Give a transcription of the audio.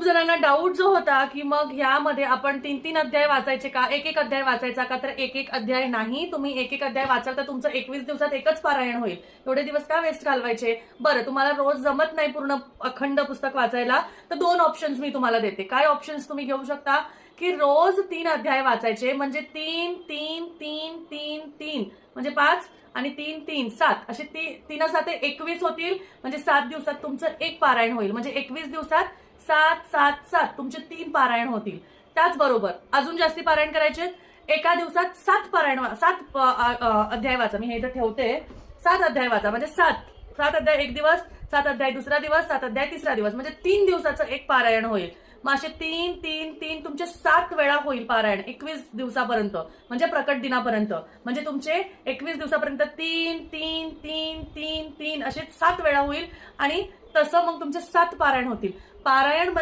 जणांना डाऊट जो होता की मग ह्यामध्ये आपण 3-3 अध्याय वाचायचे का, एक अध्याय वाचायचा का, तर एक अध्याय नाही. तुम्ही एक अध्याय वाचाल तर तुमचं 21 दिवसात एकच पारायण होईल. एवढे दिवस का वेस्ट घालवायचे. बरं, तुम्हाला रोज जमत नाही पूर्ण अखंड पुस्तक वाचायला, तर 2 ऑप्शन्स मी तुम्हाला देते. काय ऑप्शन्स तुम्ही घेऊ शकता की रोज 3 अध्याय वाचायचे, म्हणजे 3 3 3 3 3 म्हणजे 5 आणि 3 3 7 असे 3 7 21 होतील. म्हणजे 7 दिवसात तुमचं एक पारायण होईल. म्हणजे 21 दिवसात 7 7 7 तुमचे 3 पारायण होतील. त्याचबरोबर अजून जास्ती पारायण करायचे, एका दिवसात 7 पारायण 7 अध्याय वाचा. मी हे इथं ठेवते. 7 अध्याय वाचा म्हणजे 7 अध्याय एक दिवस, 7 अध्याय दुसरा दिवस, 7 अध्याय तिसरा दिवस, म्हणजे 3 दिवसाचं एक पारायण होईल. मग असे 3 3 3 तुमचे 7 वेळा होईल पारायण 21 दिवसापर्यंत, म्हणजे प्रकट दिनापर्यंत. म्हणजे तुमचे 21 दिवसापर्यंत 3 3 3 3 3 असे 7 वेळा होईल. आणि तसं मग तुमचे 7 पारायण होतील. पारायण